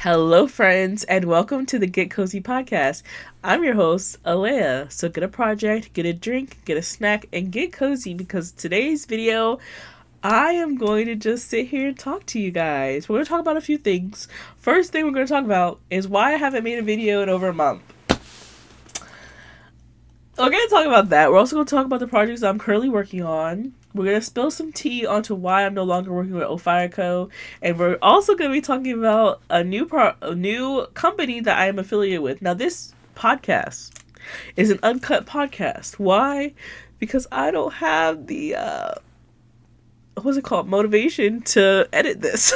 Hello, friends, and welcome to the Get Cozy podcast. I'm your host, Alea. So get a project, get a drink, get a snack, and get cozy because today's video, I am going to just sit here and talk to you guys. We're going to talk about a few things. First thing we're going to talk about is why I haven't made a video in over a month. We're going to talk about that. We're also going to talk about the projects that I'm currently working on. We're going to spill some tea onto why I'm no longer working with Ophire Co. And we're also going to be talking about a new company that I am affiliated with. Now, this podcast is an Uncut podcast. Why? Because I don't have the, what's it called? Motivation to edit this.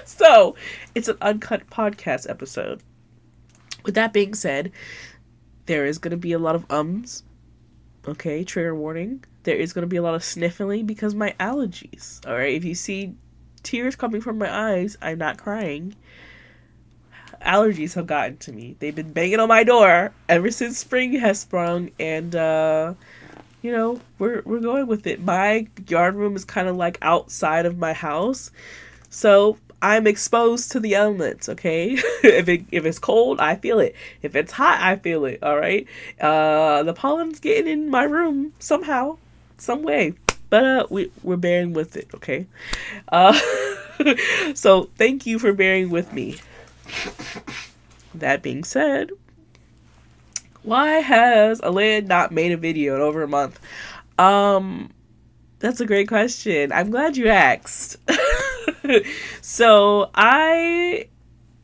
So, it's an Uncut podcast episode. With that being said, there is going to be a lot of ums. Okay, trigger warning. There is going to be a lot of sniffling because my allergies. Alright, if you see tears coming from my eyes, I'm not crying. Allergies have gotten to me. They've been banging on my door ever since spring has sprung, and we're going with it. My yard room is kind of like outside of my house, so I'm exposed to the elements, okay? if it's cold, I feel it. If it's hot, I feel it, all right? The pollen's getting in my room somehow, some way. But we're bearing with it, okay? So thank you for bearing with me. That being said, why has Alea not made a video in over a month? That's a great question. I'm glad you asked. So I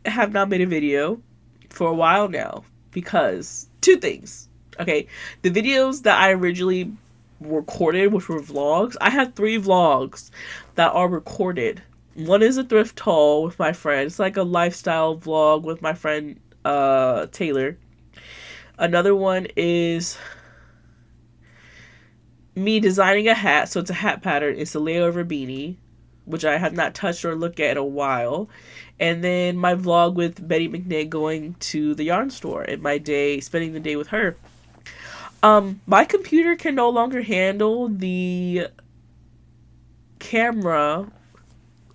have not made a video for a while now because two things. Okay, the videos that I originally recorded, which were vlogs, I had 3 vlogs that are recorded. One is a thrift haul with my friend. It's like a lifestyle vlog with my friend Taylor. Another one is me designing a hat. So it's a hat pattern. It's a layover beanie, which I have not touched or looked at in a while. And then my vlog with Betty McNair going to the yarn store and my day, spending the day with her. My computer can no longer handle the camera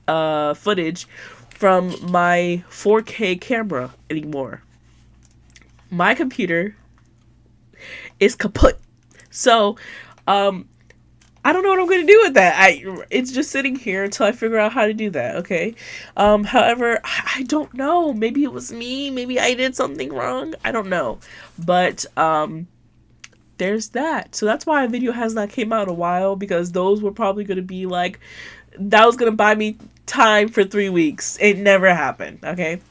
footage from my 4K camera anymore. My computer is kaput. So, I don't know what I'm going to do with that. It's just sitting here until I figure out how to do that, okay? However, I don't know. Maybe it was me. Maybe I did something wrong. I don't know. But, there's that. So that's why a video has not came out in a while, because those were probably going to be like, that was going to buy me time for 3 weeks. It never happened, okay?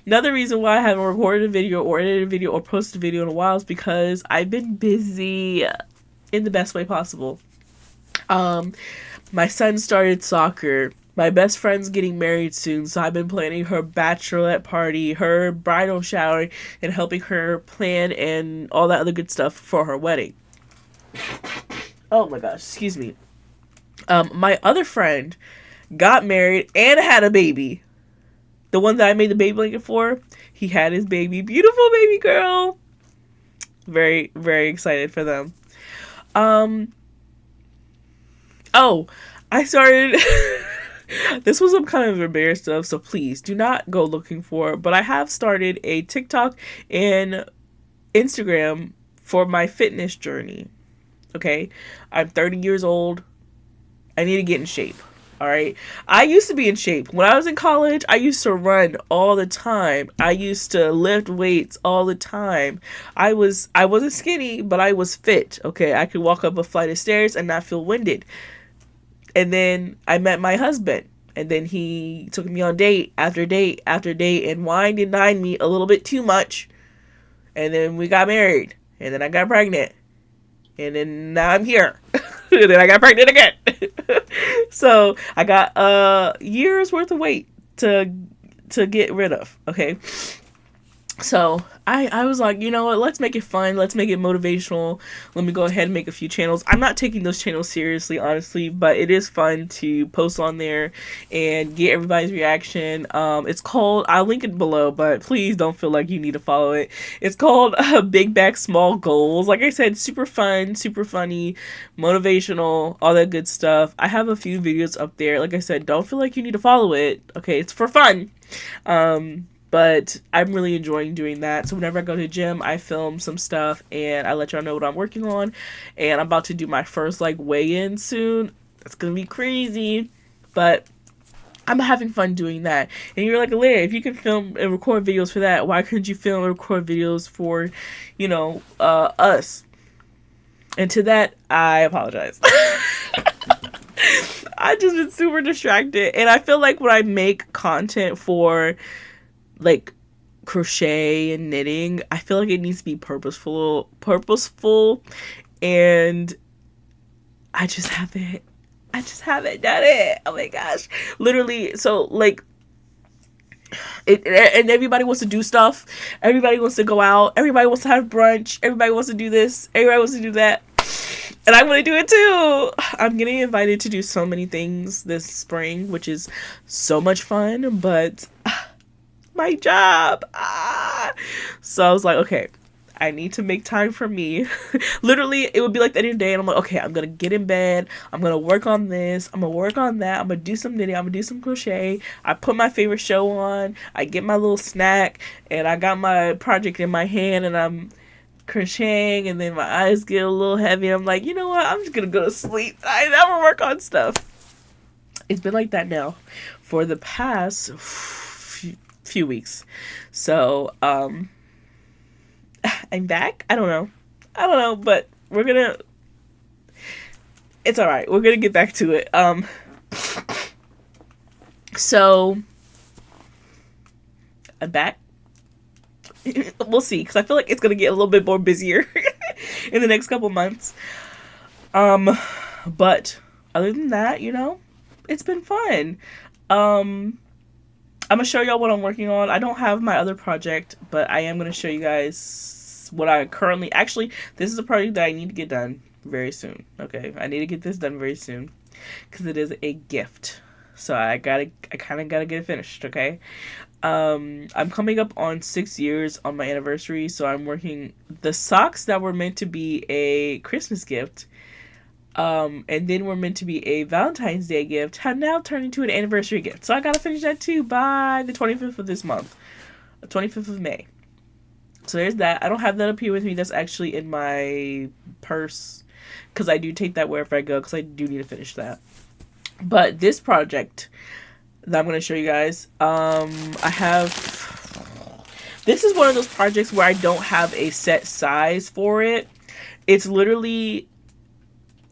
Another reason why I haven't recorded a video or edited a video or posted a video in a while is because I've been busy in the best way possible. My son started soccer. My best friend's getting married soon, so I've been planning her bachelorette party, her bridal shower, and helping her plan and all that other good stuff for her wedding. Oh my gosh, excuse me. My other friend got married and had a baby. The one that I made the baby blanket for, he had his baby. Beautiful baby girl. Very, very excited for them. Oh, I started... This was some kind of embarrassed stuff, so please do not go looking for it. But I have started a TikTok and Instagram for my fitness journey. Okay? I'm 30 years old. I need to get in shape. Alright? I used to be in shape. When I was in college, I used to run all the time. I used to lift weights all the time. I wasn't skinny, but I was fit. Okay? I could walk up a flight of stairs and not feel winded. And then I met my husband, and then he took me on date after date after date and wined and dined me a little bit too much. And then we got married, and then I got pregnant, and then now I'm here. And then I got pregnant again. So I got a year's worth of weight to get rid of. Okay. So I was like, you know what, let's make it fun, let's make it motivational, let me go ahead and make a few channels. I'm not taking those channels seriously, honestly, but it is fun to post on there and get everybody's reaction. It's called, I'll link it below, but please don't feel like you need to follow it. It's called Big Back Small Goals. Like I said, super fun, super funny, motivational, all that good stuff. I have a few videos up there. Like I said, don't feel like you need to follow it. Okay, it's for fun. But I'm really enjoying doing that. So whenever I go to the gym, I film some stuff and I let y'all know what I'm working on. And I'm about to do my first like weigh-in soon. That's gonna be crazy, but I'm having fun doing that. And you're like, Alea, if you can film and record videos for that, why couldn't you film and record videos for, us? And to that, I apologize. I've just been super distracted. And I feel like when I make content for, like, crochet and knitting, I feel like it needs to be purposeful. And I just haven't done it. Oh my gosh. Literally, so, like, and everybody wants to do stuff. Everybody wants to go out. Everybody wants to have brunch. Everybody wants to do this. Everybody wants to do that. And I want to do it too. I'm getting invited to do so many things this spring, which is so much fun, but my job. So I was like, okay, I need to make time for me. Literally, it would be like the end of the day, and I'm like, okay, I'm gonna get in bed. I'm gonna work on this. I'm gonna work on that. I'm gonna do some knitting. I'm gonna do some crochet. I put my favorite show on. I get my little snack, and I got my project in my hand, and I'm crocheting, and then my eyes get a little heavy. I'm like, you know what? I'm just gonna go to sleep. I never work on stuff. It's been like that now for the past few weeks. So, I'm back. I don't know, but it's all right. We're gonna get back to it. So I'm back. We'll see, because I feel like it's gonna get a little bit more busier in the next couple months. But other than that, it's been fun. I'm gonna show y'all what I'm working on. I don't have my other project, but I am gonna show you guys what I currently... Actually, this is a project that I need to get done very soon. Okay, I need to get this done very soon, because it is a gift. So I kind of gotta get it finished, okay? I'm coming up on 6 years on my anniversary, so I'm working... The socks that were meant to be a Christmas gift, and then were meant to be a Valentine's Day gift, have now turned into an anniversary gift. So I gotta finish that too by the 25th of this month. The 25th of May. So there's that. I don't have that up here with me. That's actually in my purse, because I do take that wherever I go, because I do need to finish that. But this project that I'm going to show you guys, this is one of those projects where I don't have a set size for it. It's literally,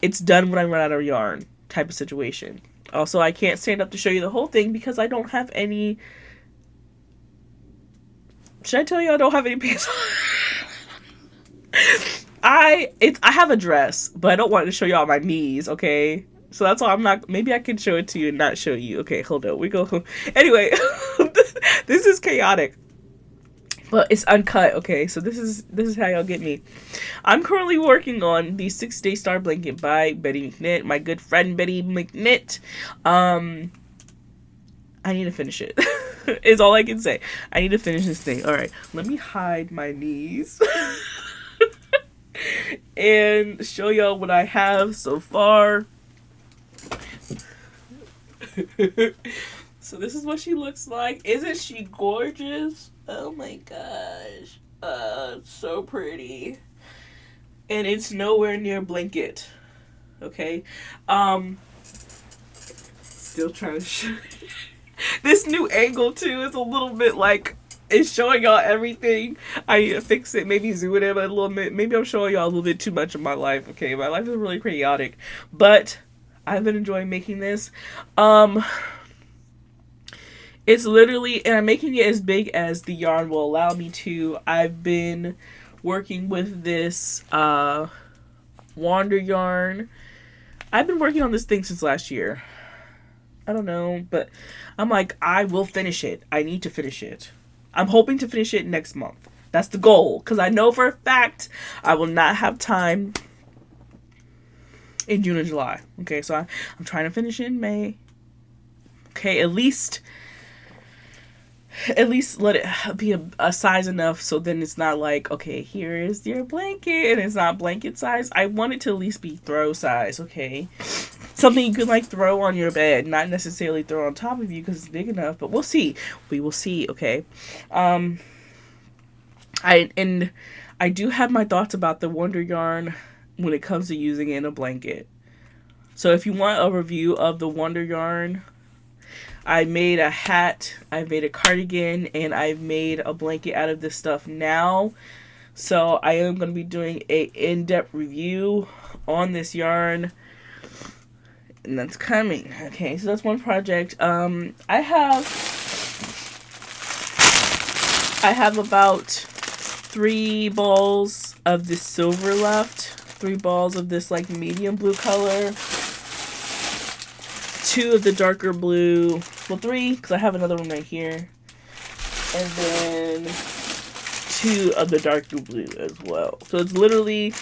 it's done when I run out of yarn type of situation. Also, I can't stand up to show you the whole thing because I don't have any... Should I tell you I don't have any pants? I have a dress, but I don't want to show y'all my knees, okay? So that's why I'm not... Maybe I can show it to you and not show you. Okay, hold on. We go... Anyway, this is chaotic. But it's uncut, okay? So this is how y'all get me. I'm currently working on the 6-Day Star Blanket by Betty McKnit, my good friend Betty McKnit. I need to finish it. Is all I can say. I need to finish this thing. All right, let me hide my knees and show y'all what I have so far. So this is what she looks like. Isn't she gorgeous? Oh my gosh. It's so pretty. And it's nowhere near blanket. Okay. Still trying to show this new angle too is a little bit like it's showing y'all everything. I need to fix it, maybe zoom it in a little bit. Maybe I'm showing y'all a little bit too much of my life. Okay, my life is really chaotic, but I've been enjoying making this. It's literally, and I'm making it as big as the yarn will allow me to. I've been working with this Wander yarn. I've been working on this thing since last year. I don't know, but I'm like, I will finish it. I need to finish it. I'm hoping to finish it next month. That's the goal, because I know for a fact I will not have time in June and July. Okay, so I'm trying to finish it in May. Okay, at least let it be a size enough so then it's not like, okay, here is your blanket and it's not blanket size. I want it to at least be throw size, okay? something you could like throw on your bed, not necessarily throw on top of you because it's big enough, but we'll see. We will see. Okay. I do have my thoughts about the Wonder Yarn when it comes to using it in a blanket. So if you want a review of the Wonder Yarn, I made a hat, I made a cardigan, and I've made a blanket out of this stuff now. So I am going to be doing a in-depth review on this yarn, and that's coming. Okay, so that's one project. I have about 3 balls of this silver left. 3 balls of this like medium blue color. 2 of the darker blue. Well, 3, because I have another one right here. And then 2 of the darker blue as well. So it's literally,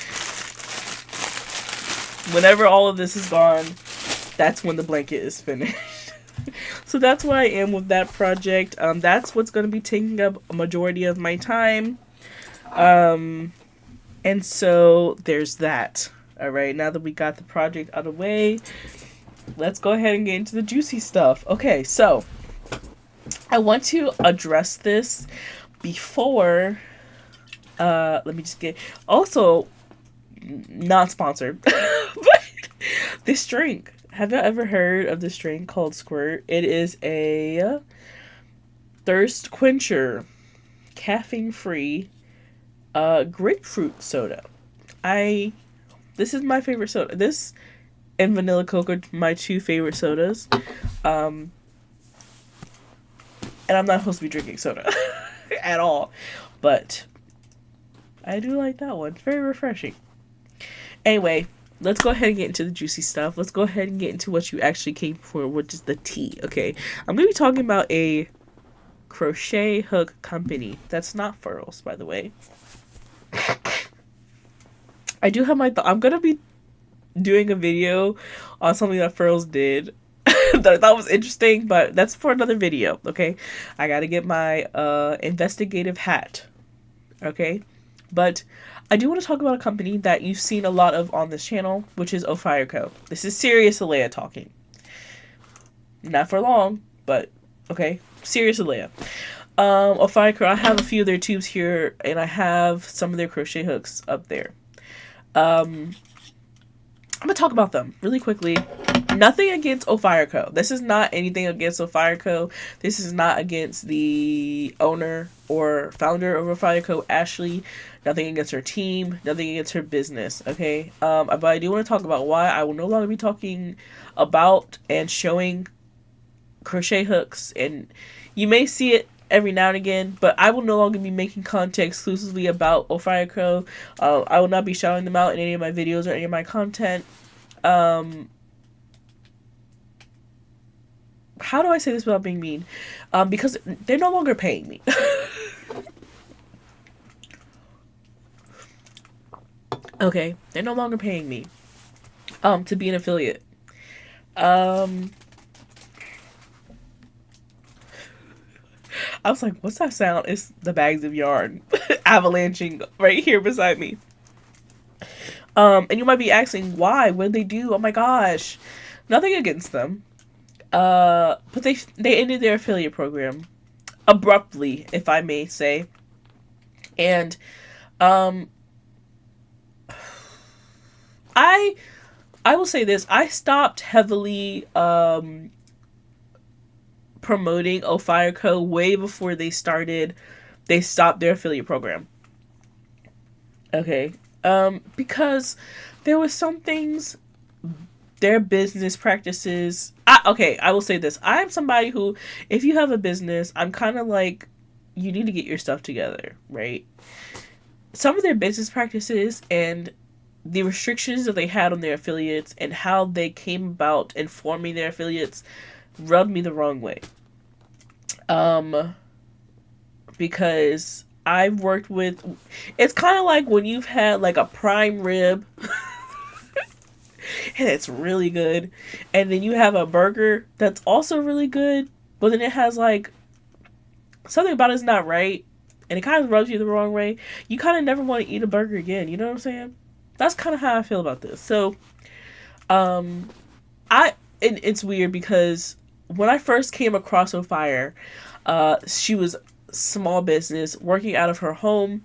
whenever all of this is gone, that's when the blanket is finished. So that's where I am with that project. That's what's going to be taking up a majority of my time. And so there's that. All right, now that we got the project out of the way, let's go ahead and get into the juicy stuff. Okay, so I want to address this before, let me just get, also, not sponsored, but this drink. Have you ever heard of this drink called Squirt? It is a thirst quencher, caffeine-free, grapefruit soda. This is my favorite soda. This and vanilla Coke are my 2 favorite sodas. And I'm not supposed to be drinking soda at all. But I do like that one. It's very refreshing. Anyway, let's go ahead and get into the juicy stuff. Let's go ahead and get into what you actually came for, which is the tea. Okay, I'm going to be talking about a crochet hook company. That's not furls, by the way. I do have my I'm going to be doing a video on something that furls did that I thought was interesting, but that's for another video. Okay, I got to get my investigative hat. Okay, but I do want to talk about a company that you've seen a lot of on this channel, which is Ophire Co. This is serious Alea talking. Not for long, but okay. Serious Alea. Ophire Co. I have a few of their tubes here, and I have some of their crochet hooks up there. I'm going to talk about them really quickly. Nothing against Ophire Co. This is not anything against Ophire Co. This is not against the owner or founder of Ophire Co., Ashley. Nothing against her team. Nothing against her business, okay? But I do want to talk about why I will no longer be talking about and showing crochet hooks. And you may see it every now and again, but I will no longer be making content exclusively about Ophire Co. I will not be shouting them out in any of my videos or any of my content. How do I say this without being mean? Because they're no longer paying me. Okay, they're no longer paying me to be an affiliate. I was like, what's that sound? It's the bags of yarn avalanching right here beside me. And you might be asking, why? What did they do? Oh my gosh. Nothing against them. But they ended their affiliate program abruptly, if I may say. And I will say this. I stopped heavily promoting Ophire Co. way before they stopped their affiliate program. Okay. Because there was some things, their business practices. I will say this. I am somebody who, if you have a business, I'm kind of like, you need to get your stuff together, right? Some of their business practices and the restrictions that they had on their affiliates and how they came about informing their affiliates rubbed me the wrong way. Because I've worked with, it's kind of like when you've had like a prime rib and it's really good, and then you have a burger that's also really good, but then it has like something about it's not right, and it kind of rubs you the wrong way. You kind of never want to eat a burger again. You know what I'm saying? That's kind of how I feel about this. So, It's weird because when I first came across Ophire, she was small business working out of her home,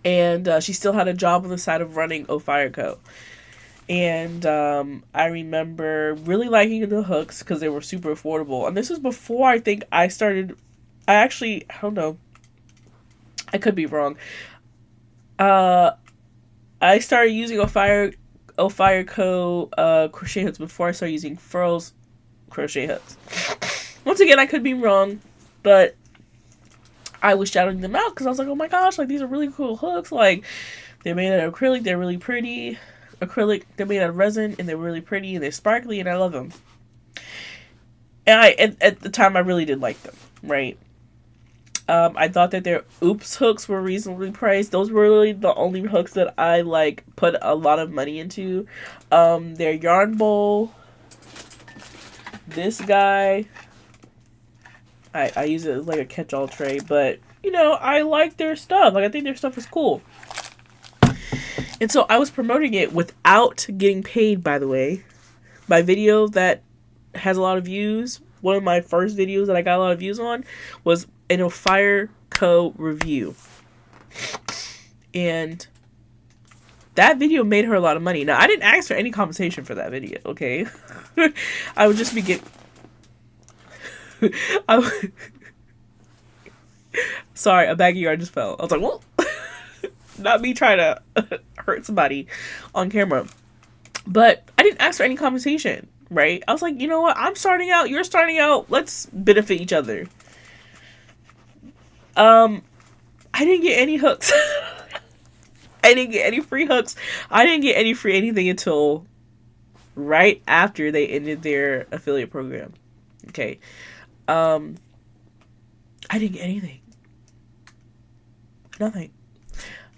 and she still had a job on the side of running Ophire Co. And I remember really liking the hooks because they were super affordable. And this was before I think I started. I don't know. I could be wrong. Uh, I started using Ophire Co. Crochet hooks before I started using Furls crochet hooks. Once again, I could be wrong, but I was shouting them out because I was like, oh my gosh, like these are really cool hooks. Like they're made out of acrylic, they're really pretty. Acrylic, they're made out of resin, and they're really pretty, and they're sparkly, and I love them. And at the time, I really did like them, right? I thought that their Oops hooks were reasonably priced. Those were really the only hooks that I like put a lot of money into. Their yarn bowl, this guy, I use it as like a catch-all tray, but you know, I like their stuff. Like I think their stuff is cool. And so I was promoting it without getting paid, by the way. My video that has a lot of views, one of my first videos that I got a lot of views on, was an Ophire Co. review. And that video made her a lot of money. Now, I didn't ask for any compensation for that video, okay? I would just be getting... Sorry, a bag of yarn just fell. I was like, well... Not me trying to hurt somebody on camera. But I didn't ask for any compensation, right? I was like, you know what? I'm starting out. You're starting out. Let's benefit each other. I didn't get any hooks. I didn't get any free hooks. I didn't get any free anything until right after they ended their affiliate program. Okay. I didn't get anything. Nothing.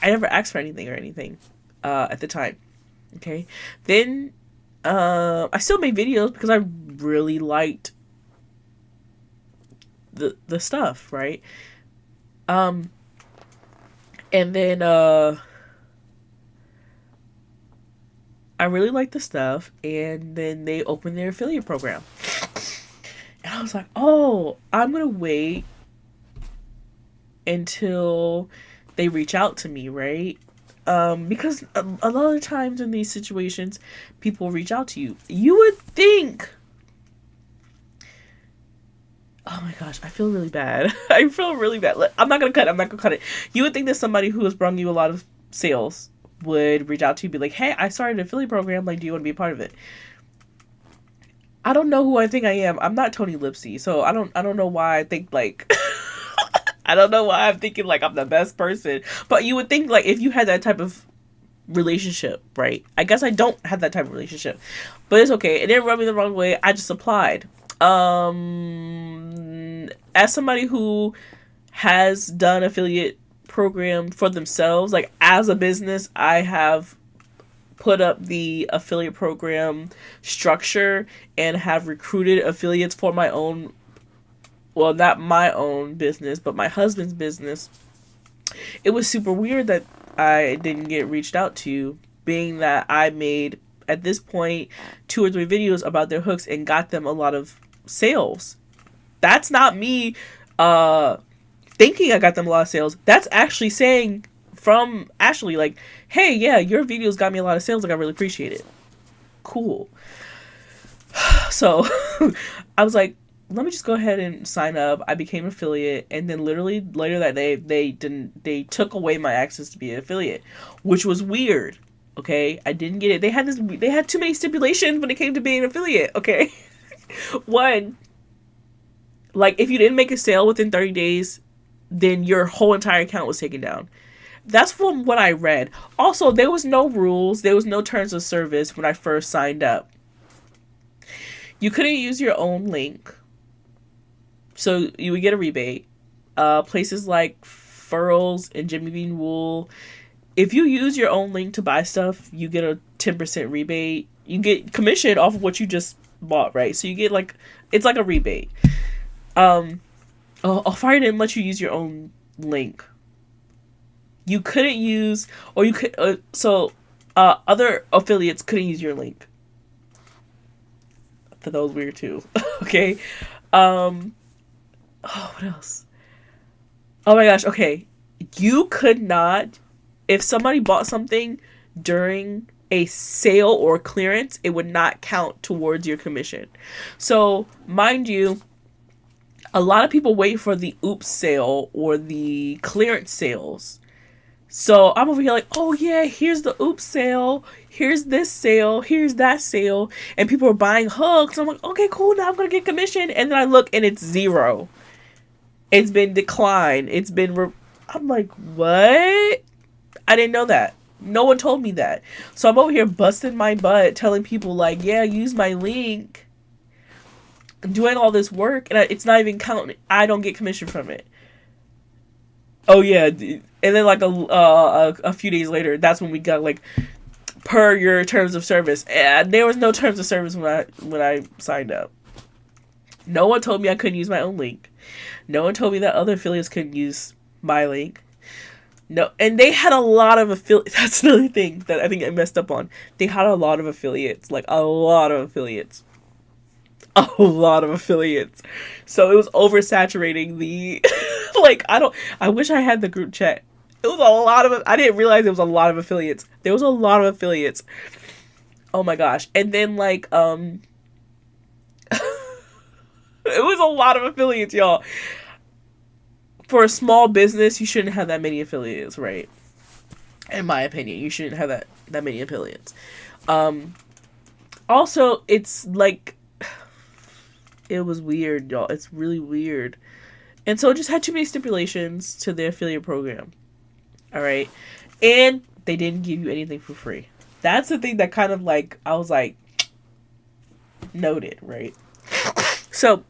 I never asked for anything or anything at the time. Okay. Then I still made videos because I really liked the stuff, right? And then I really liked the stuff, and then they opened their affiliate program. And I was like, oh, I'm gonna wait until they reach out to me, right? Because a lot of times in these situations, people reach out to you. You would think... Oh my gosh, I feel really bad. I feel really bad. I'm not gonna cut it. You would think that somebody who has brought you a lot of sales would reach out to you and be like, hey, I started an affiliate program. Like, do you want to be a part of it? I don't know who I think I am. I'm not Tony Lipsy, so I don't know why I think like... I don't know why I'm thinking like I'm the best person. But you would think like if you had that type of relationship, right? I guess I don't have that type of relationship. But it's okay. It didn't rub me the wrong way. I just applied. As somebody who has done affiliate program for themselves, like as a business, I have put up the affiliate program structure and have recruited affiliates for my own, well, not my own business, but my husband's business. It was super weird that I didn't get reached out to, being that I made, at this point, 2 or 3 videos about their hooks and got them a lot of sales. That's not me thinking I got them a lot of sales. That's actually saying from Ashley, like, hey, yeah, your videos got me a lot of sales. Like, I really appreciate it. Cool. So I was like, let me just go ahead and sign up. I became an affiliate, and then literally later that day, they took away my access to be an affiliate, which was weird. Okay, I didn't get it. They had too many stipulations when it came to being an affiliate. Okay, one, like if you didn't make a sale within 30 days, then your whole entire account was taken down. That's from what I read. Also, there was no rules. There was no terms of service when I first signed up. You couldn't use your own link, so you would get a rebate. Places like Furls and Jimmy Bean Wool, if you use your own link to buy stuff, you get a 10% rebate. You get commission off of what you just bought, right? So you get like, it's like a rebate. Ophire didn't let you use your own link. You couldn't use, or you could, other affiliates couldn't use your link. thought that was weird too. Okay. Um. Oh, what else? Oh my gosh. Okay. You could not, if somebody bought something during a sale or clearance, it would not count towards your commission. So, mind you, a lot of people wait for the oops sale or the clearance sales. So I'm over here like, oh yeah, here's the oops sale, here's this sale, here's that sale, and people are buying hooks. I'm like, okay, cool, now I'm gonna get commission, and then I look and it's zero. It's been declined. I'm like, what? I didn't know that. No one told me that. So I'm over here busting my butt, telling people like, yeah, use my link, doing all this work, and it's not even counting. I don't get commission from it. Oh yeah, and then like a few days later, that's when we got like, per your terms of service. And there was no terms of service when I signed up. No one told me I couldn't use my own link. No one told me that other affiliates couldn't use my link. No, and they had a lot of affiliates. That's the only thing that I think I messed up on. They had a lot of affiliates, like a lot of affiliates. A lot of affiliates. So it was oversaturating the like I wish I had the group chat. It was a lot of I didn't realize it was a lot of affiliates. There was a lot of affiliates. Oh my gosh. And then like it was a lot of affiliates, y'all. For a small business, you shouldn't have that many affiliates, right? In my opinion, you shouldn't have that many affiliates. Also, it's like, it was weird, y'all. It's really weird. And so it just had too many stipulations to the affiliate program. All right. And they didn't give you anything for free. That's the thing that kind of like, I was like, noted, right? So,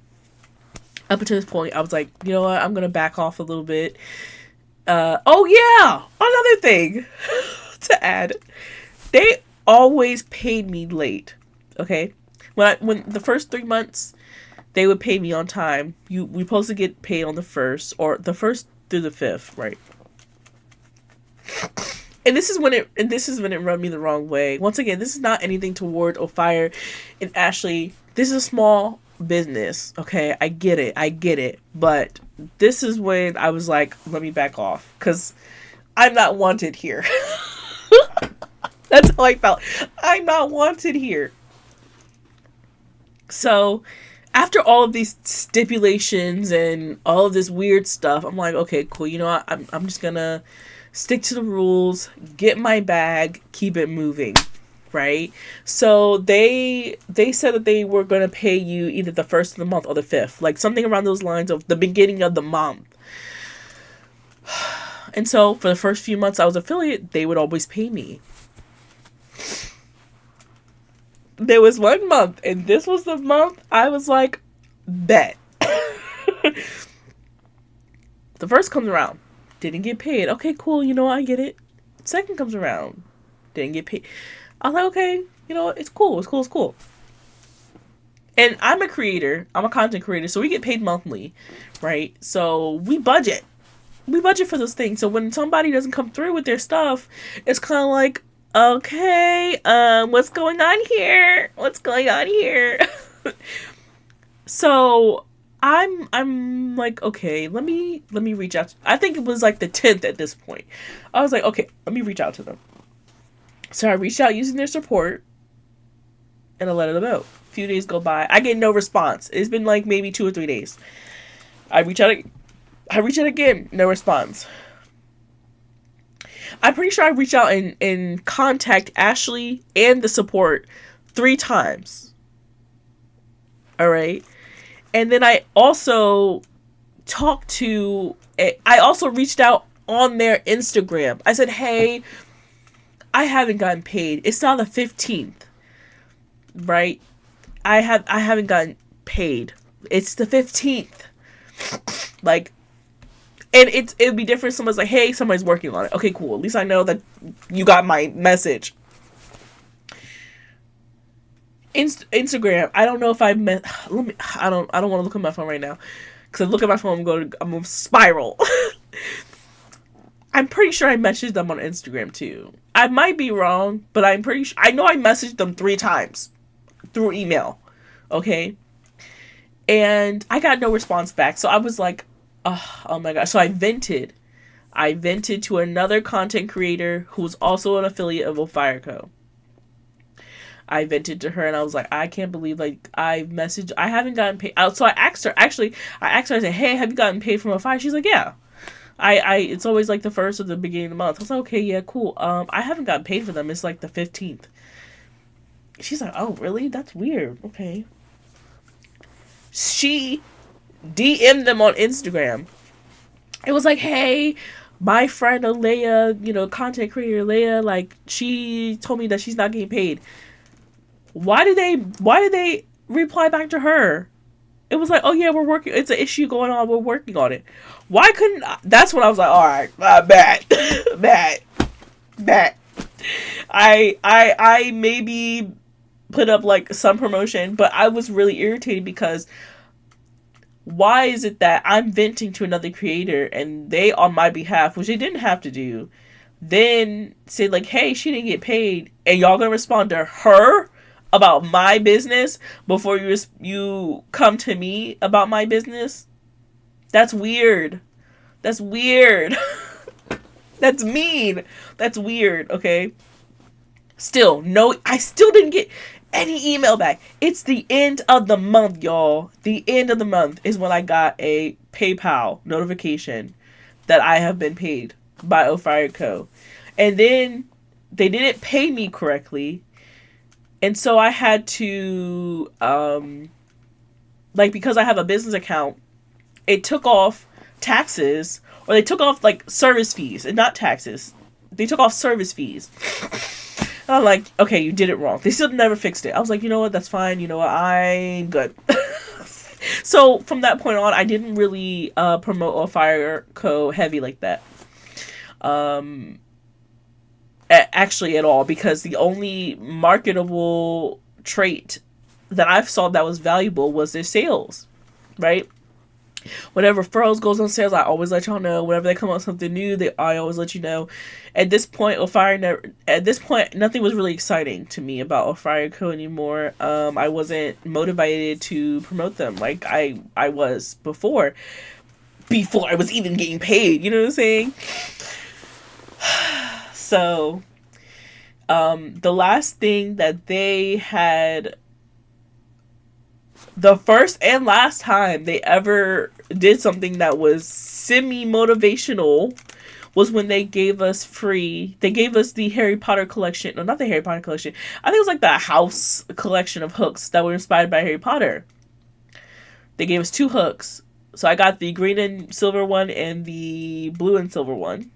up until this point, I was like, you know what? I'm going to back off a little bit. Oh, yeah. Another thing to add. They always paid me late. Okay? When the first 3 months, they would pay me on time. We supposed to get paid on the 1st, or the 1st through the 5th, right? And this is when it rubbed me the wrong way. Once again, this is not anything toward Ophire and Ashley. This is a small business, okay? I get it. But this is when I was like, let me back off, because I'm not wanted here. That's how I felt. I'm not wanted here. So, after all of these stipulations and all of this weird stuff, I'm like, okay, cool. You know what? I'm just gonna stick to the rules, get my bag, keep it moving, right? So they said that they were going to pay you either the 1st of the month or the 5th, like something around those lines of the beginning of the month. And so for the first few months I was affiliate, they would always pay me. There was 1 month, and this was the month I was like, bet. The first comes around. Didn't get paid. Okay, cool. You know, I get it. Second comes around. Didn't get paid. I was like, okay, you know, it's cool. It's cool. And I'm a creator. I'm a content creator. So we get paid monthly, right? So we budget. We budget for those things. So when somebody doesn't come through with their stuff, it's kind of like, okay, what's going on here? So I'm like, okay, let me reach out. I think it was like the 10th at this point. I was like, okay, let me reach out to them. So I reached out using their support, and I let them know. A few days go by. I get no response. It's been like maybe 2 or 3 days. I reach out again, no response. I'm pretty sure I reached out and contact Ashley and the support 3 times. All right. And then I also reached out on their Instagram. I said, hey, I haven't gotten paid. It's now the 15th, right? I haven't gotten paid. It's the 15th. Like, and it would be different if someone's like, hey, somebody's working on it. Okay, cool. At least I know that you got my message. Instagram, I don't know if I met. I don't want to look at my phone right now, because I look at my phone, I'm going to spiral. I'm pretty sure I messaged them on Instagram too. I might be wrong, but I'm pretty sure I know I messaged them 3 times through email, Okay. And I got no response back. So I was like, oh my gosh. So I vented. I vented to another content creator who's also an affiliate of Ophire Co. I vented to her and I was like, I can't believe, like, I haven't gotten paid. So I asked her, actually, I said, hey, have you gotten paid from Ophire? She's like, yeah. It's always like the first or the beginning of the month. I was like, okay, yeah, cool. I haven't gotten paid for them. It's like the 15th. She's like, oh, really? That's weird. Okay. She DM'd them on Instagram. It was like, hey, my friend Alea, content creator Alea, like, she told me that she's not getting paid. Why did they reply back to her? It was like, oh yeah, we're working. It's an issue going on. We're working on it. Why couldn't? That's when I was like, all right, bad. I maybe put up like some promotion, but I was really irritated because why is it that I'm venting to another creator and they, on my behalf, which they didn't have to do, then say like, hey, she didn't get paid, and y'all gonna respond to her about my business before you come to me about my business? That's weird. That's weird. That's mean. That's weird, okay? Still, no, I still didn't get any email back. It's the end of the month, y'all. The end of the month is when I got a PayPal notification that I have been paid by Ophire Co. And then they didn't pay me correctly. And so I had to, because I have a business account, it took off taxes, or they took off, like, service fees, and not taxes. They took off service fees. And I'm like, okay, you did it wrong. They still never fixed it. I was like, you know what, that's fine. You know what, I'm good. So from that point on, I didn't really promote Ophire Co. heavy like that. Actually at all, because the only marketable trait that I've saw that was valuable was their sales, right? Whenever Furrows goes on sales, I always let y'all know. Whenever they come out with something new, I always let you know. At this point, nothing was really exciting to me about Ophire Co. anymore. I wasn't motivated to promote them like I was before I was even getting paid. You know what I'm saying? So, the last thing that they had, the first and last time they ever did something that was semi-motivational, was when they gave us the Harry Potter collection. No, not the Harry Potter collection. I think it was like the house collection of hooks that were inspired by Harry Potter. They gave us 2 hooks. So I got the green and silver one and the blue and silver one.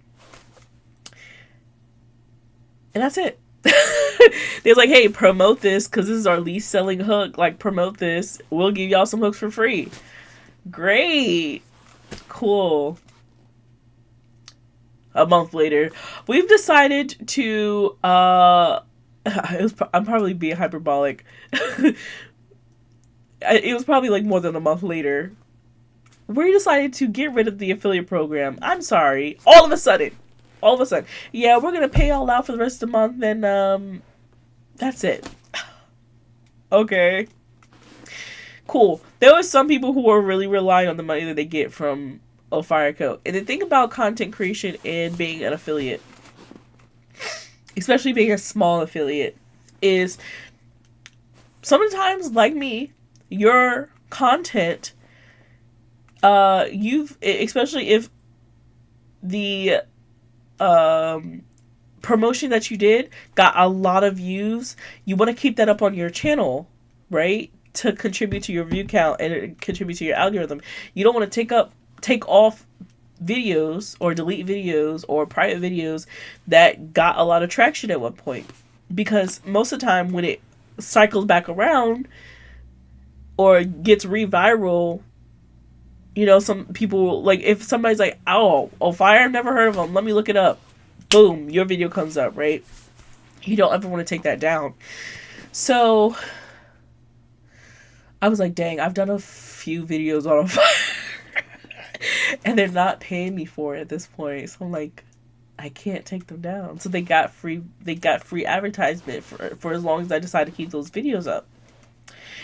And that's it. They was like, hey, promote this because this is our least selling hook. Like, promote this. We'll give y'all some hooks for free. Great. Cool. A month later, we've decided to, I'm probably being hyperbolic. It was probably like more than a month later. We decided to get rid of the affiliate program. I'm sorry. All of a sudden, yeah, we're gonna pay all out for the rest of the month, and that's it. Okay, cool. There were some people who were really relying on the money that they get from Ophire Co. And the thing about content creation and being an affiliate, especially being a small affiliate, is sometimes, like me, your content, especially if the promotion that you did got a lot of views, you want to keep that up on your channel, right? To contribute to your view count and contribute to your algorithm. You don't want to take off videos or delete videos or private videos that got a lot of traction at one point, because most of the time when it cycles back around or gets re-viral, some people, like, if somebody's like, oh, Ophire, I've never heard of them, let me look it up. Boom, your video comes up, right? You don't ever want to take that down. So I was like, dang, I've done a few videos on Ophire and they're not paying me for it at this point. So I'm like, I can't take them down. So they got free advertisement for as long as I decide to keep those videos up.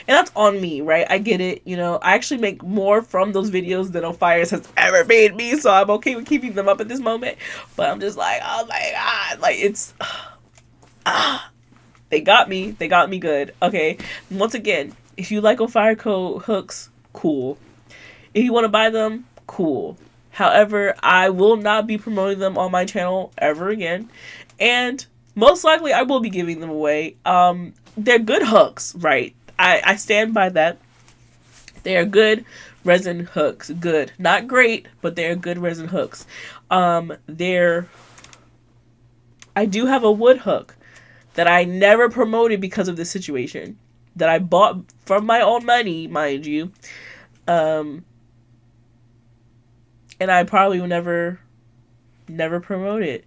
And that's on me, right? I get it. You know, I actually make more from those videos than Ophire has ever made me, so I'm okay with keeping them up at this moment. But I'm just like, oh my god, like it's, they got me. They got me good. Okay. Once again, if you like Ophire Co hooks, cool. If you want to buy them, cool. However, I will not be promoting them on my channel ever again. And most likely I will be giving them away. They're good hooks, right? I stand by that. They are good resin hooks. Good. Not great, but they're good resin hooks. They're I do have a wood hook that I never promoted because of this situation. That I bought from my own money, mind you. And I probably will never promote it.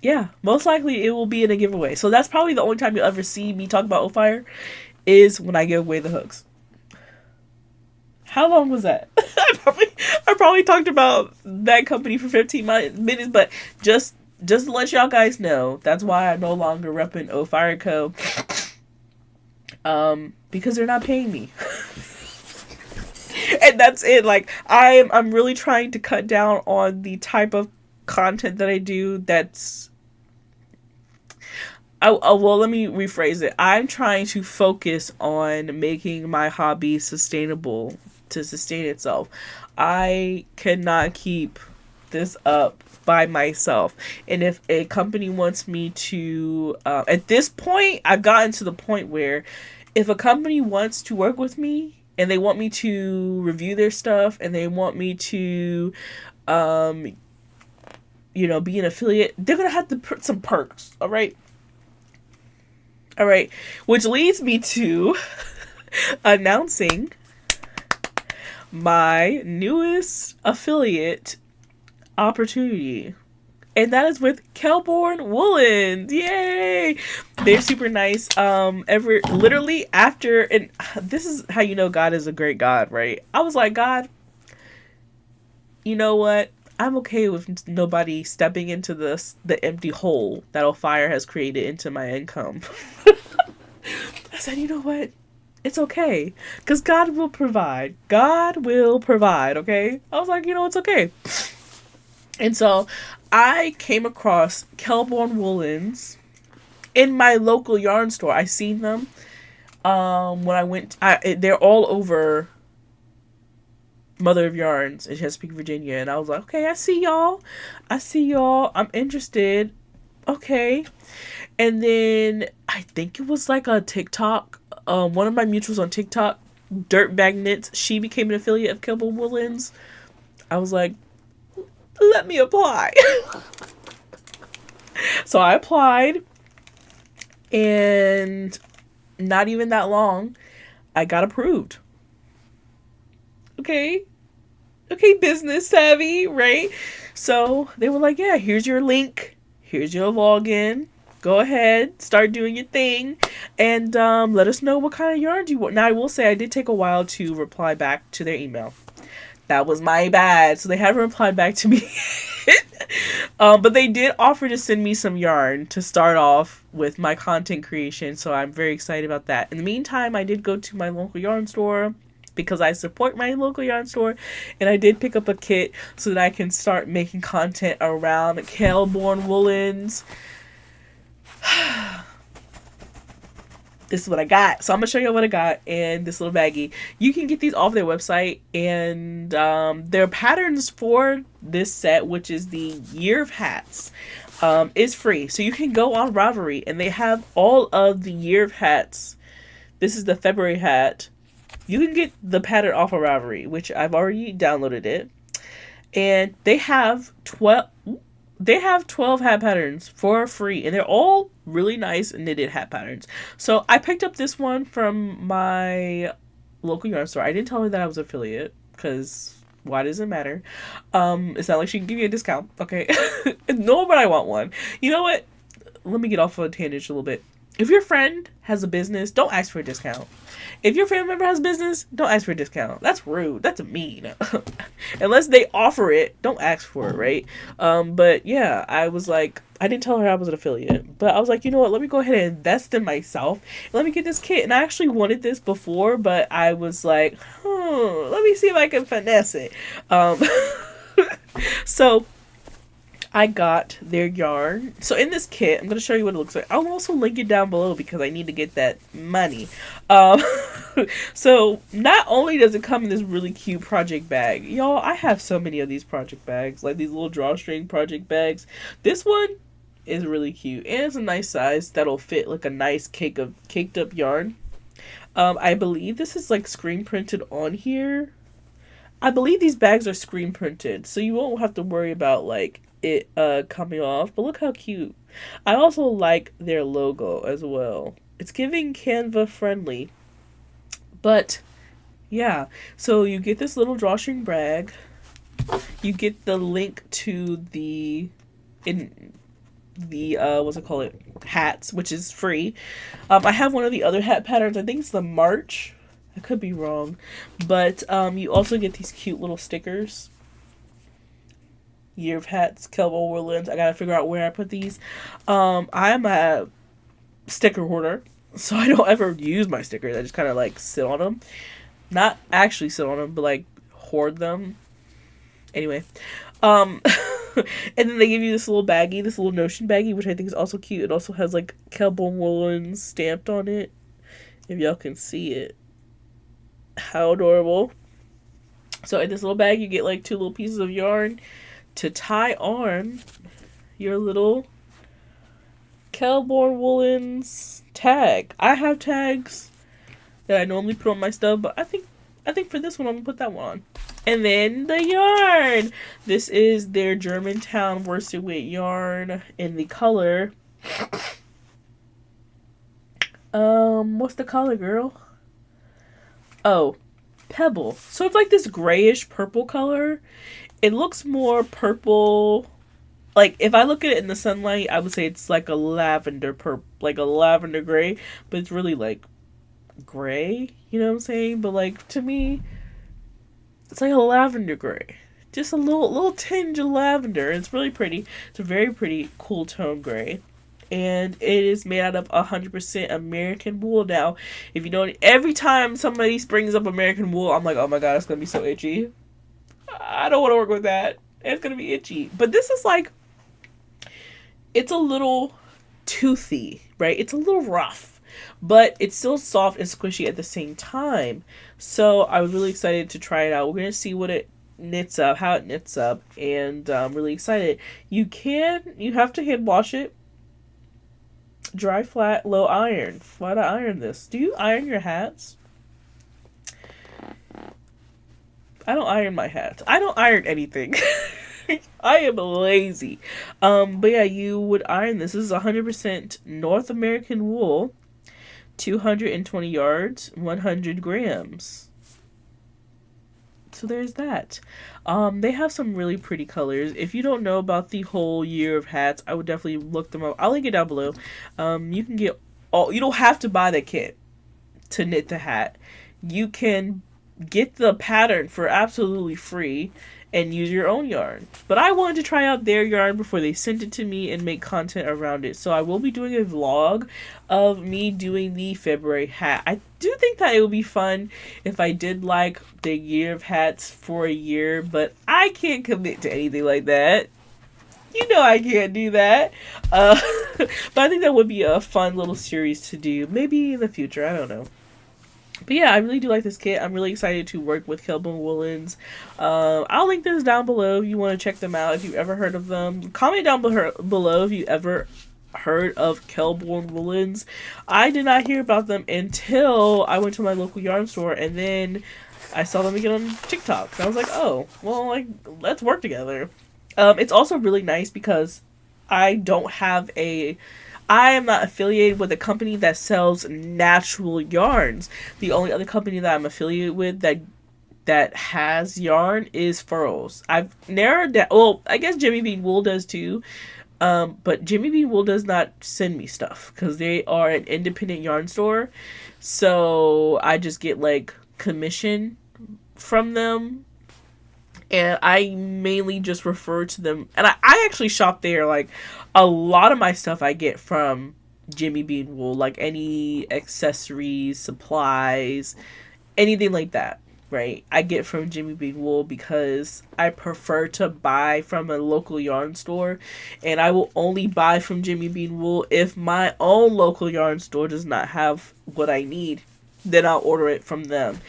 Yeah, most likely it will be in a giveaway. So that's probably the only time you'll ever see me talk about Ophire is when I give away the hooks. How long was that? I probably talked about that company for 15 minutes, but just to let y'all guys know, that's why I'm no longer repping Ophire Co. Because they're not paying me. And that's it. Like I'm really trying to cut down on the type of content that I do. Well, let me rephrase it. I'm trying to focus on making my hobby sustainable to sustain itself. I cannot keep this up by myself. And if a company wants me to, at this point, I've gotten to the point where if a company wants to work with me and they want me to review their stuff and they want me to, be an affiliate, they're going to have to put some perks. All right. Which leads me to announcing my newest affiliate opportunity. And that is with Kelborn Woolens. Yay! They're super nice. Literally after, and this is how you know God is a great God, right? I was like, God, you know what? I'm okay with nobody stepping into the empty hole that Ophire has created into my income. I said, you know what? It's okay. Because God will provide. God will provide, okay? I was like, it's okay. And so I came across Kelborn Woolens in my local yarn store. I seen them when I went. They're all over Mother of Yarns in Chesapeake, Virginia. And I was like, okay, I see y'all. I'm interested. Okay. And then I think it was like a TikTok. One of my mutuals on TikTok, Dirtbag Knits, she became an affiliate of Kelborn Woolens. I was like, let me apply. So I applied, and not even that long, I got approved. Okay, business savvy, right? So they were like, yeah, here's your link, here's your login. Go ahead, start doing your thing, and let us know what kind of yarns you want. Now, I will say I did take a while to reply back to their email. That was my bad. So they haven't replied back to me. But they did offer to send me some yarn to start off with my content creation. So I'm very excited about that. In the meantime, I did go to my local yarn store because I support my local yarn store. And I did pick up a kit so that I can start making content around Kelborn Woolens. This is what I got. So I'm going to show you what I got in this little baggie. You can get these off their website. And their patterns for this set, which is the Year of Hats, is free. So you can go on Ravelry and they have all of the Year of Hats. This is the February hat. You can get the pattern off of Ravelry, which I've already downloaded it. And they have 12 hat patterns for free, and they're all really nice knitted hat patterns. So I picked up this one from my local yarn store. I didn't tell her that I was affiliate, because why does it matter? It's not like she can give you a discount, okay? No, but I want one. You know what? Let me get off on a tangent a little bit. If your friend has a business, don't ask for a discount. If your family member has a business, don't ask for a discount. That's rude. That's mean. Unless they offer it, don't ask for it, right? But yeah, I was like, I didn't tell her I was an affiliate, but I was like, you know what? Let me go ahead and invest in myself. Let me get this kit. And I actually wanted this before, but I was like, let me see if I can finesse it. So I got their yarn. So in this kit, I'm going to show you what it looks like. I'll also link it down below because I need to get that money. So not only does it come in this really cute project bag. Y'all, I have so many of these project bags. Like these little drawstring project bags. This one is really cute. And it's a nice size that'll fit like a nice caked up yarn. I believe this is like screen printed on here. I believe these bags are screen printed. So you won't have to worry about like it coming off, but look how cute. I also like their logo as well. It's giving Canva friendly. But yeah, so you get this little drawstring bag. You get the link to the what's it called, hats, which is free. I have one of the other hat patterns. I think it's the March. I could be wrong, but you also get these cute little stickers. Year of hats, Kelbo Woodlands. I gotta figure out where I put these. I'm a sticker hoarder, so I don't ever use my stickers. I just kind of like sit on them. Not actually sit on them, but like hoard them. Anyway, and then they give you this little baggie, this little Notion baggie, which I think is also cute. It also has like Kelbo Woodlands stamped on it. If y'all can see it. How adorable. So in this little bag, you get like 2 little pieces of yarn to tie on your little Kelborn Woolens tag. I have tags that I normally put on my stuff, but I think for this one I'm gonna put that one on. And then the yarn. This is their Germantown worsted weight yarn in the color. What's the color, girl? Oh, Pebble. So it's like this grayish purple color. It looks more purple. Like, if I look at it in the sunlight, I would say it's like a lavender purple, like a lavender gray, but it's really like gray, you know what I'm saying? But like, to me, it's like a lavender gray. Just a little tinge of lavender. It's really pretty. It's a very pretty cool tone gray. And it is made out of 100% American wool. Now, if you don't, every time somebody brings up American wool, I'm like, oh my god, it's going to be so itchy. I don't want to work with that. It's going to be itchy. But this is like, it's a little toothy, right? It's a little rough, but it's still soft and squishy at the same time. So I was really excited to try it out. We're going to see what it knits up, how it knits up, and I'm really excited. You have to hand wash it. Dry, flat, low iron. Why do I iron this? Do you iron your hats? I don't iron my hats. I don't iron anything. I am lazy. But yeah, you would iron this. This is 100% North American wool. 220 yards, 100 grams. So there's that. They have some really pretty colors. If you don't know about the whole year of hats, I would definitely look them up. I'll link it down below. You can get you don't have to buy the kit to knit the hat. You can get the pattern for absolutely free and use your own yarn. But I wanted to try out their yarn before they sent it to me and make content around it. So I will be doing a vlog of me doing the February hat. I do think that it would be fun if I did like the year of hats for a year, but I can't commit to anything like that. You know I can't do that. But I think that would be a fun little series to do. Maybe in the future. I don't know. But yeah, I really do like this kit. I'm really excited to work with Kelborn Woolens. I'll link this down below if you want to check them out, if you've ever heard of them. Comment down below if you ever heard of Kelborn Woolens. I did not hear about them until I went to my local yarn store, and then I saw them again on TikTok. And I was like, oh, well, like, let's work together. It's also really nice because I am not affiliated with a company that sells natural yarns. The only other company that I'm affiliated with that has yarn is Furrows. I've narrowed down. Well, I guess Jimmy Bean Wool does too. But Jimmy Bean Wool does not send me stuff because they are an independent yarn store. So I just get like commission from them. And I mainly just refer to them. And I actually shop there. Like, a lot of my stuff I get from Jimmy Bean Wool. Like, any accessories, supplies, anything like that, right? I get from Jimmy Bean Wool because I prefer to buy from a local yarn store. And I will only buy from Jimmy Bean Wool if my own local yarn store does not have what I need. Then I'll order it from them.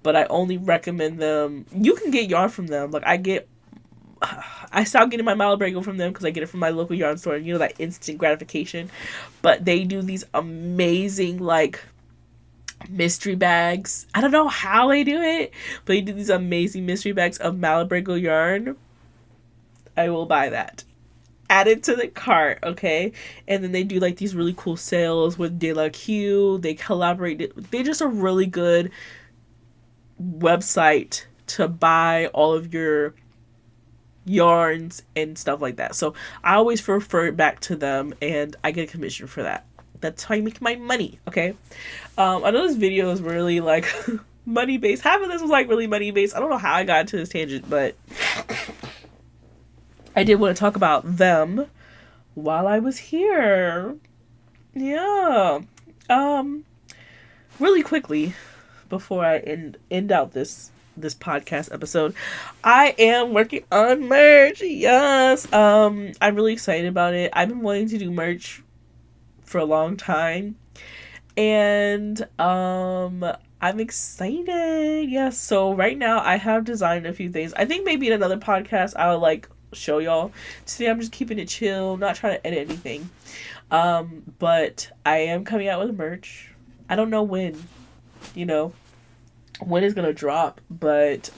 But I only recommend them. You can get yarn from them. Like, I stopped getting my Malabrigo from them because I get it from my local yarn store. And, you know, that instant gratification. But they do these amazing, like, mystery bags. I don't know how they do it, but they do these amazing mystery bags of Malabrigo yarn. I will buy that. Add it to the cart, okay? And then they do, like, these really cool sales with De La Q. They collaborate. They're just a really good website to buy all of your yarns and stuff like that. So I always refer back to them and I get a commission for that. That's how you make my money, okay? I know this video is really like money based. Half of this was like really money based. I don't know how I got into this tangent, but I did want to talk about them while I was here. Yeah. Really quickly, before I end out this podcast episode, I am working on merch. Yes. I'm really excited about it. I've been wanting to do merch for a long time, and I'm excited. Yes. So right now I have designed a few things. I think maybe in another podcast I'll like show y'all. Today I'm just keeping it chill, not trying to edit anything. But I am coming out with merch. I don't know when, you know, when it's gonna drop, but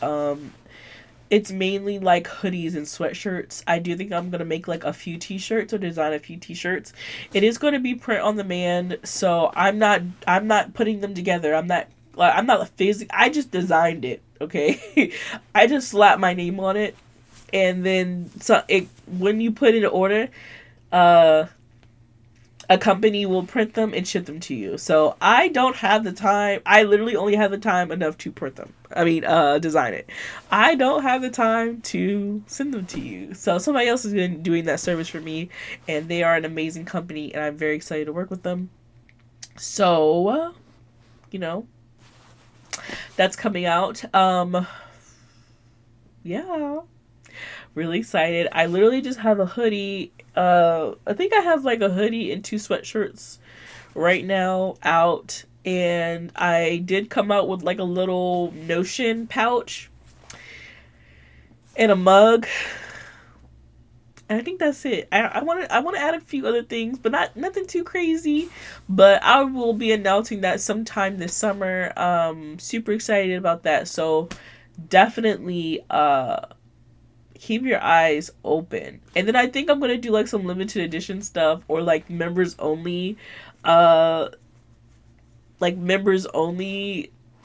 it's mainly like hoodies and sweatshirts. I do think I'm gonna make like a few t-shirts or design a few t-shirts. It is going to be print on demand, so I'm not putting them together. I'm not physically. I just designed it. Okay, I just slapped my name on it, and then when you put in an order, a company will print them and ship them to you. So I don't have the time. I literally only have the time enough to print them. Design it. I don't have the time to send them to you. So somebody else has been doing that service for me, and they are an amazing company, and I'm very excited to work with them. So, you know, that's coming out. Yeah. Really excited. I literally just have a hoodie. I think I have like a hoodie and 2 sweatshirts right now out. And I did come out with like a little Notion pouch and a mug. And I think that's it. I want to add a few other things, but nothing too crazy. But I will be announcing that sometime this summer. Super excited about that. So definitely keep your eyes open. And then I think I'm gonna do like some limited edition stuff, or like members only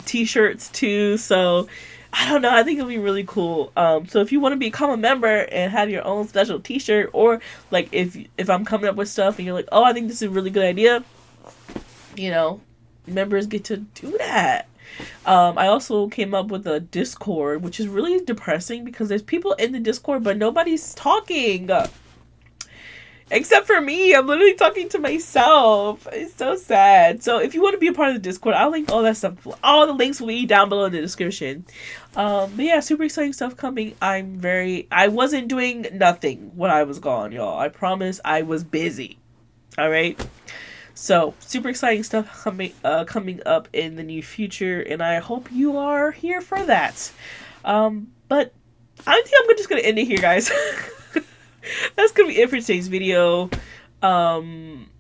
t-shirts too. So I don't know, I think it'll be really cool. So if you want to become a member and have your own special t-shirt, or like if I'm coming up with stuff and you're like, oh, I think this is a really good idea, you know, members get to do that. I also came up with a Discord, which is really depressing because there's people in the Discord, but nobody's talking. Except for me. I'm literally talking to myself. It's so sad. So if you want to be a part of the Discord, I'll link all that stuff. All the links will be down below in the description. But yeah, super exciting stuff coming. I wasn't doing nothing when I was gone, y'all. I promise I was busy. Alright? So, super exciting stuff coming up in the near future, and I hope you are here for that. But I think I'm just going to end it here, guys. That's going to be it for today's video. Thank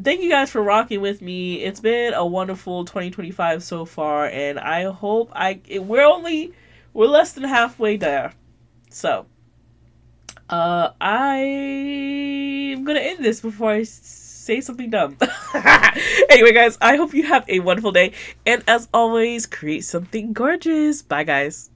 you guys for rocking with me. It's been a wonderful 2025 so far, and I hope we're less than halfway there. So, I'm going to end this before I say something dumb. Anyway, guys, I hope you have a wonderful day. And as always, create something gorgeous. Bye, guys.